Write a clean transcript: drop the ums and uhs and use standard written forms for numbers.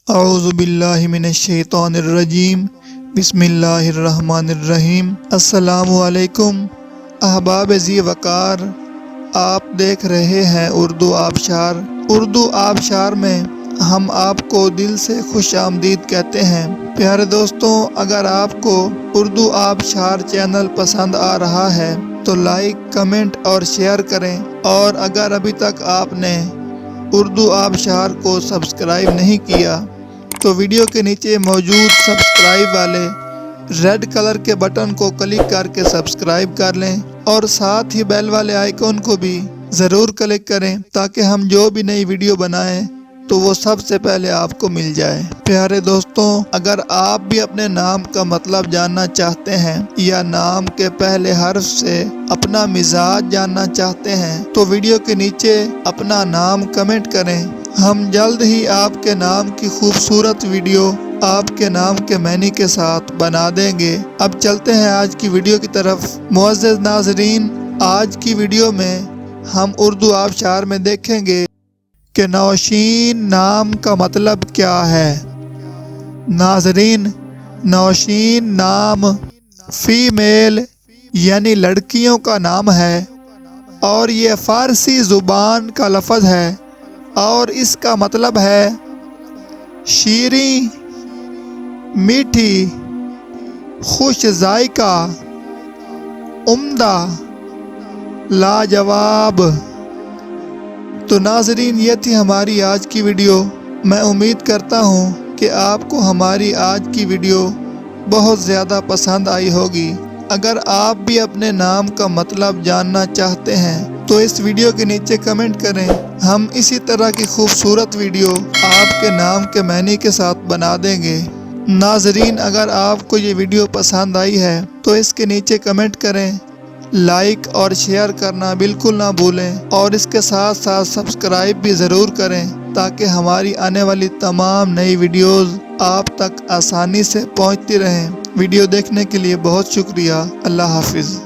اعوذ باللہ من الشیطان الرجیم، بسم اللہ الرحمن الرحیم۔ السلام علیکم احباب ذی وقار، آپ دیکھ رہے ہیں اردو آبشار۔ اردو آبشار میں ہم آپ کو دل سے خوش آمدید کہتے ہیں۔ پیارے دوستوں، اگر آپ کو اردو آبشار چینل پسند آ رہا ہے تو لائک، کمنٹ اور شیئر کریں، اور اگر ابھی تک آپ نے اردو آبشار کو سبسکرائب نہیں کیا تو ویڈیو کے نیچے موجود سبسکرائب والے ریڈ کلر کے بٹن کو کلک کر کے سبسکرائب کر لیں، اور ساتھ ہی بیل والے آئیکن کو بھی ضرور کلک کریں تاکہ ہم جو بھی نئی ویڈیو بنائیں تو وہ سب سے پہلے آپ کو مل جائے۔ پیارے دوستوں، اگر آپ بھی اپنے نام کا مطلب جاننا چاہتے ہیں یا نام کے پہلے حرف سے اپنا مزاج جاننا چاہتے ہیں تو ویڈیو کے نیچے اپنا نام کمنٹ کریں۔ ہم جلد ہی آپ کے نام کی خوبصورت ویڈیو آپ کے نام کے معنی کے ساتھ بنا دیں گے۔ اب چلتے ہیں آج کی ویڈیو کی طرف۔ معزز ناظرین، آج کی ویڈیو میں ہم اردو آبشار میں دیکھیں گے کہ نوشین نام کا مطلب کیا ہے۔ ناظرین، نوشین نام فیمیل یعنی لڑکیوں کا نام ہے، اور یہ فارسی زبان کا لفظ ہے، اور اس کا مطلب ہے شیریں، میٹھی، خوش ذائقہ، عمدہ، لاجواب۔ تو ناظرین، یہ تھی ہماری آج کی ویڈیو۔ میں امید کرتا ہوں کہ آپ کو ہماری آج کی ویڈیو بہت زیادہ پسند آئی ہوگی۔ اگر آپ بھی اپنے نام کا مطلب جاننا چاہتے ہیں تو اس ویڈیو کے نیچے کمنٹ کریں۔ ہم اسی طرح کی خوبصورت ویڈیو آپ کے نام کے معنی کے ساتھ بنا دیں گے۔ ناظرین، اگر آپ کو یہ ویڈیو پسند آئی ہے تو اس کے نیچے کمنٹ کریں، لائک اور شیئر کرنا بالکل نہ بھولیں، اور اس کے ساتھ ساتھ سبسکرائب بھی ضرور کریں تاکہ ہماری آنے والی تمام نئی ویڈیوز آپ تک آسانی سے پہنچتی رہیں۔ ویڈیو دیکھنے کے لیے بہت شکریہ۔ اللہ حافظ۔